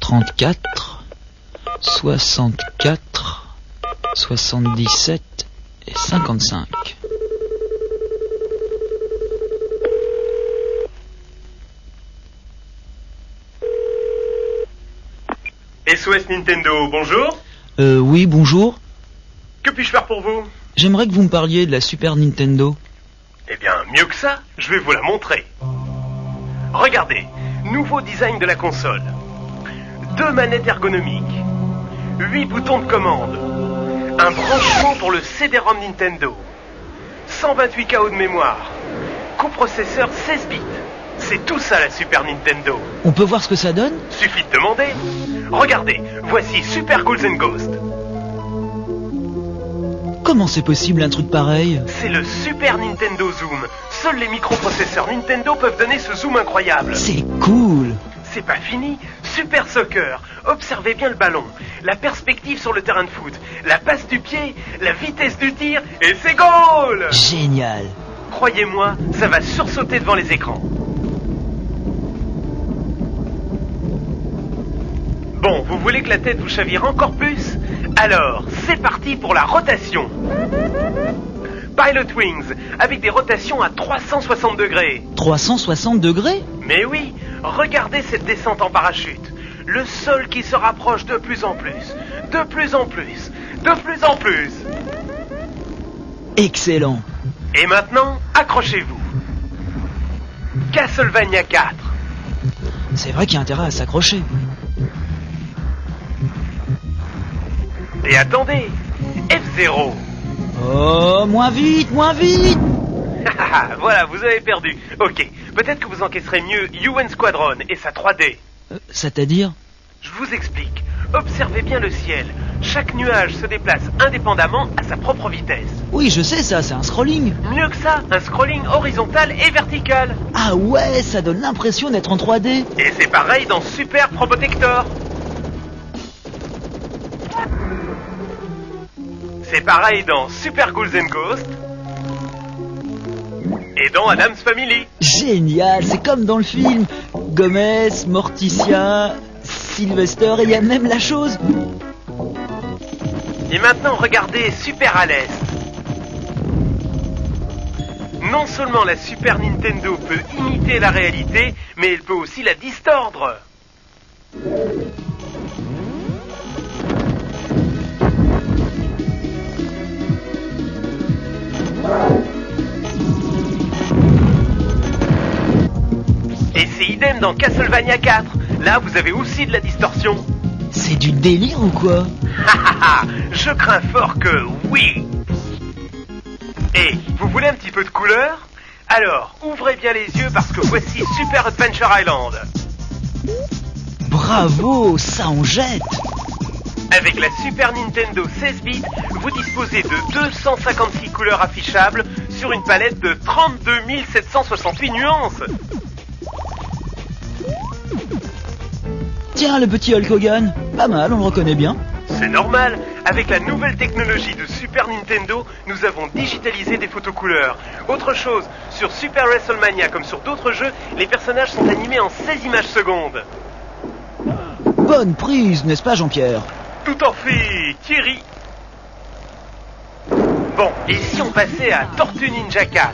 34, 64, 77 et 55. SOS Nintendo, bonjour. Oui, bonjour. Que puis-je faire pour vous? J'aimerais que vous me parliez de la Super Nintendo. Eh bien, mieux que ça, je vais vous la montrer. Regardez, nouveau design de la console. 2 manettes ergonomiques, 8 boutons de commande, un branchement pour le CD-ROM Nintendo, 128 KO de mémoire, coprocesseur 16 bits. C'est tout ça la Super Nintendo. On peut voir ce que ça donne? Suffit de demander. Regardez, voici Super Ghouls and Ghosts. Comment c'est possible un truc pareil? C'est le Super Nintendo Zoom. Seuls les microprocesseurs Nintendo peuvent donner ce zoom incroyable. C'est cool. C'est pas fini. Super Soccer. Observez bien le ballon, la perspective sur le terrain de foot, la passe du pied, la vitesse du tir, et c'est goal! Génial. Croyez-moi, ça va sursauter devant les écrans. Bon, vous voulez que la tête vous chavire encore plus? Alors, c'est parti pour la rotation. Pilot Wings, avec des rotations à 360 degrés. 360 degrés? Mais oui, regardez cette descente en parachute. Le sol qui se rapproche de plus en plus, de plus en plus, de plus en plus. Excellent. Et maintenant, accrochez-vous. Castlevania 4. C'est vrai qu'il y a intérêt à s'accrocher. Et attendez, F0. Oh, moins vite, moins vite. Voilà, vous avez perdu. Ok, peut-être que vous encaisserez mieux UN Squadron et sa 3D. C'est-à-dire? Je vous explique. Observez bien le ciel. Chaque nuage se déplace indépendamment à sa propre vitesse. Oui, je sais ça, c'est un scrolling. Mieux que ça, un scrolling horizontal et vertical. Ah ouais, ça donne l'impression d'être en 3D. Et c'est pareil dans Super Probotector. C'est pareil dans Super Ghouls and Ghosts. Et dans Addams Family. Génial, c'est comme dans le film. Gomez, Morticia, Sylvester, et il y a même la chose. Et maintenant, regardez Super à l'Est. Non seulement la Super Nintendo peut imiter la réalité, mais elle peut aussi la distordre. Et c'est idem dans Castlevania 4. Là, vous avez aussi de la distorsion. C'est du délire ou quoi? Je crains fort que oui. Et vous voulez un petit peu de couleur? Alors, ouvrez bien les yeux parce que voici Super Adventure Island. Bravo, ça en jette. Avec la Super Nintendo 16 bits, vous disposez de 256 couleurs affichables sur une palette de 32 768 nuances. Tiens, le petit Hulk Hogan. Pas mal, on le reconnaît bien. C'est normal. Avec la nouvelle technologie de Super Nintendo, nous avons digitalisé des photos couleurs. Autre chose, sur Super WrestleMania comme sur d'autres jeux, les personnages sont animés en 16 images secondes. Bonne prise, n'est-ce pas Jean-Pierre? Tout en fait, Thierry. Bon, et si on passait à Tortue Ninja 4?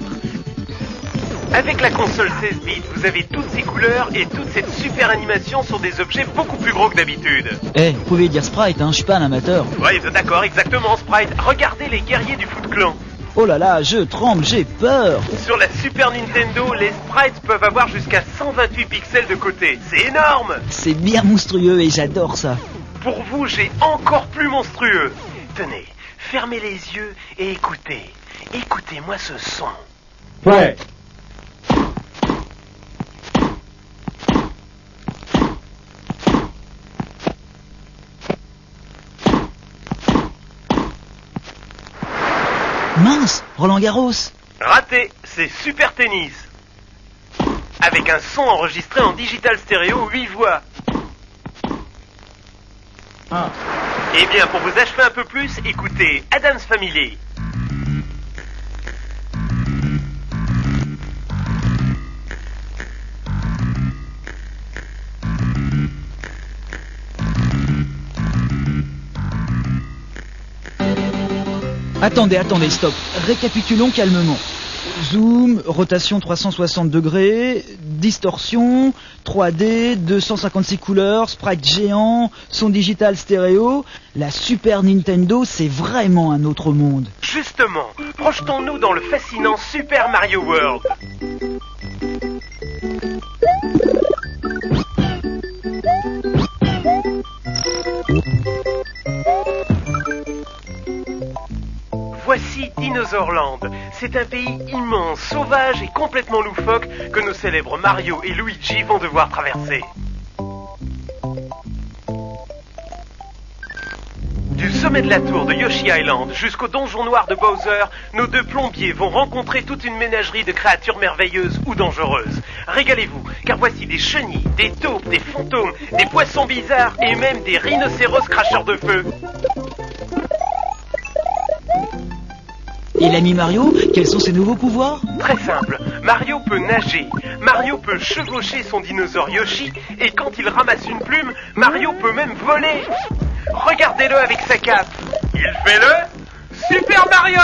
Avec la console 16 bits, vous avez toutes ces couleurs et toute cette super animation sur des objets beaucoup plus gros que d'habitude. Vous pouvez dire Sprite, hein, je suis pas un amateur. Ouais, d'accord, exactement, Sprite. Regardez les guerriers du Foot Clan. Oh là là, je tremble, j'ai peur. Sur la Super Nintendo, les sprites peuvent avoir jusqu'à 128 pixels de côté. C'est énorme. C'est bien monstrueux et j'adore ça. Pour vous, j'ai encore plus monstrueux. Tenez, fermez les yeux et écoutez. Écoutez-moi ce son. Ouais. Mince, Roland Garros. Raté, c'est Super Tennis. Avec un son enregistré en digital stéréo 8 voix. Ah. Eh bien, pour vous achever un peu plus, écoutez Addams Family. Attendez, stop. Récapitulons calmement. Zoom, rotation 360 degrés, distorsion, 3D, 256 couleurs, sprite géant, son digital stéréo. La Super Nintendo, c'est vraiment un autre monde. Justement, projetons-nous dans le fascinant Super Mario World. Voici Dinosaur Land. C'est un pays immense, sauvage et complètement loufoque que nos célèbres Mario et Luigi vont devoir traverser. Du sommet de la tour de Yoshi Island jusqu'au donjon noir de Bowser, nos deux plombiers vont rencontrer toute une ménagerie de créatures merveilleuses ou dangereuses. Régalez-vous, car voici des chenilles, des taupes, des fantômes, des poissons bizarres et même des rhinocéros cracheurs de feu. Et l'ami Mario, quels sont ses nouveaux pouvoirs? Très simple, Mario peut nager, Mario peut chevaucher son dinosaure Yoshi, et quand il ramasse une plume, Mario peut même voler. Regardez-le avec sa cape. Il fait le Super Mario.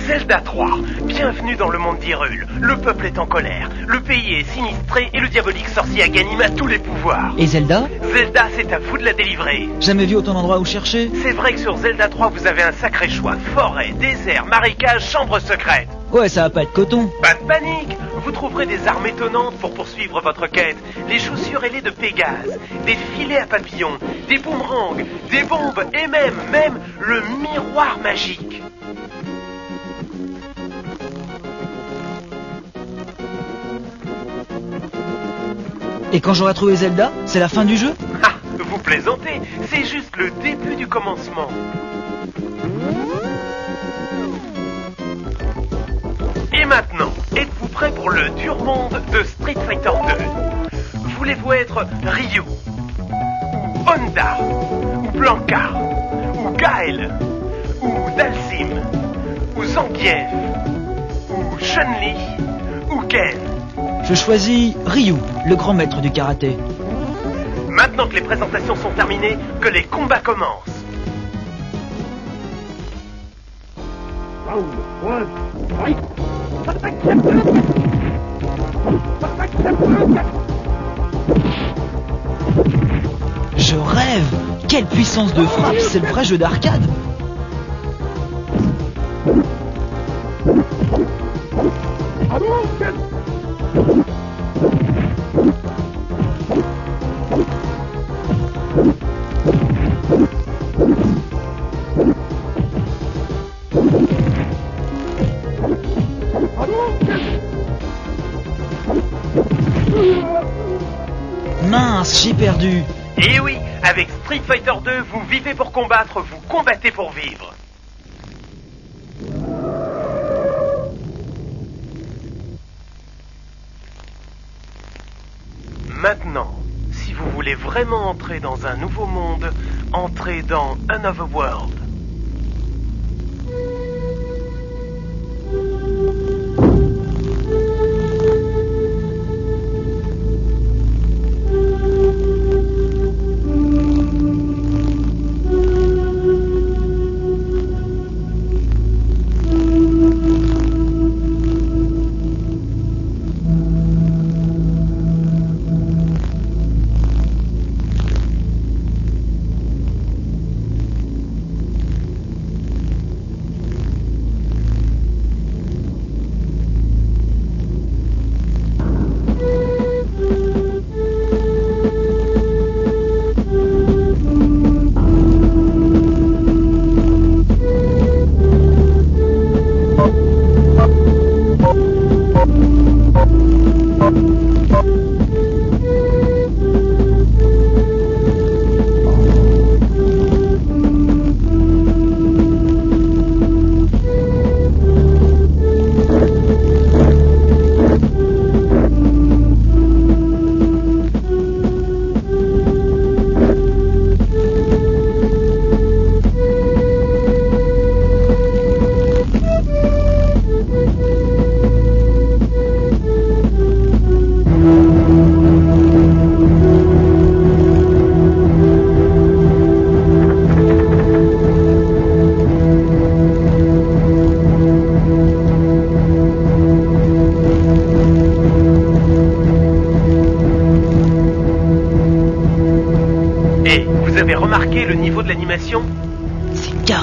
Zelda 3, bienvenue dans le monde d'Hyrule. Le peuple est en colère, le pays est sinistré et le diabolique sorcier Ganim a tous les pouvoirs. Et Zelda? Zelda, c'est à vous de la délivrer. Jamais vu autant d'endroits où chercher? C'est vrai que sur Zelda 3, vous avez un sacré choix. Forêt, désert, marécage, chambre secrète. Ouais, ça va pas être coton. Pas de panique, vous trouverez des armes étonnantes pour poursuivre votre quête. Les chaussures ailées de Pégase, des filets à papillons, des boomerangs, des bombes et même le miroir magique. Et quand j'aurai trouvé Zelda, c'est la fin du jeu? Ah, vous plaisantez, c'est juste le début du commencement. Et maintenant, êtes-vous prêts pour le dur monde de Street Fighter 2? Voulez-vous être Ryu, ou Honda, ou Blanca, ou Gaël, ou Dalsim, ou Zangief, ou Chun-Li, ou Ken? Je choisis Ryu, le grand maître du karaté. Maintenant que les présentations sont terminées, que les combats commencent. Round one, fight! Je rêve! Quelle puissance de frappe! C'est le vrai jeu d'arcade! Mince, j'ai perdu! Et oui, avec Street Fighter 2, vous vivez pour combattre, vous combattez pour vivre. Maintenant, si vous voulez vraiment entrer dans un nouveau monde, entrez dans Another World.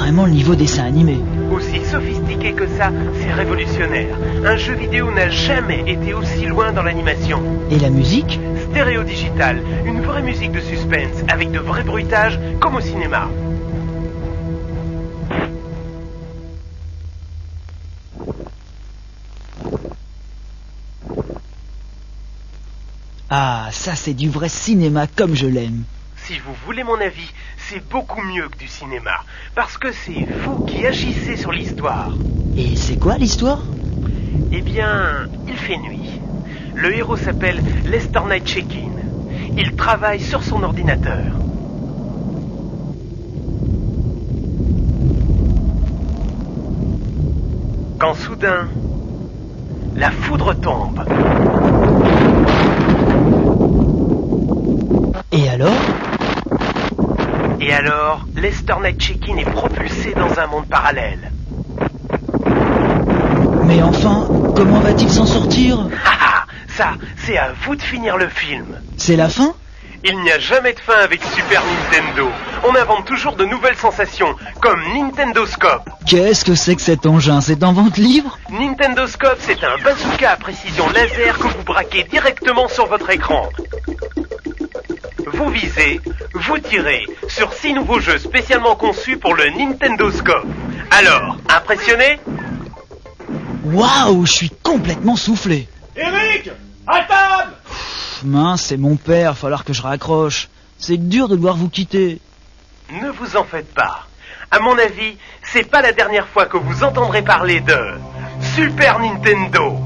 carrément le niveau dessin animé. Aussi sophistiqué que ça, c'est révolutionnaire. Un jeu vidéo n'a jamais été aussi loin dans l'animation. Et la musique? Stéréo digital, une vraie musique de suspense, avec de vrais bruitages, comme au cinéma. Ah, ça c'est du vrai cinéma comme je l'aime. Si vous voulez mon avis, c'est beaucoup mieux que du cinéma, parce que c'est vous qui agissez sur l'histoire. Et c'est quoi l'histoire? Eh bien, il fait nuit. Le héros s'appelle Lester Nightcheck-In. Il travaille sur son ordinateur. Quand soudain, la foudre tombe. Et alors? Et alors, Lester Nightcheck-In est propulsé dans un monde parallèle. Mais enfin, comment va-t-il s'en sortir? Ça, c'est à vous de finir le film. C'est la fin? Il n'y a jamais de fin avec Super Nintendo. On invente toujours de nouvelles sensations, comme Nintendo Scope. Qu'est-ce que c'est que cet engin? C'est en vente libre? Nintendo Scope, c'est un bazooka à précision laser que vous braquez directement sur votre écran. Vous visez, vous tirez sur 6 nouveaux jeux spécialement conçus pour le Nintendo Scope. Alors, impressionné? Waouh, je suis complètement soufflé. Eric, à table! Mince, c'est mon père, falloir que je raccroche. C'est dur de devoir vous quitter. Ne vous en faites pas. À mon avis, c'est pas la dernière fois que vous entendrez parler de Super Nintendo.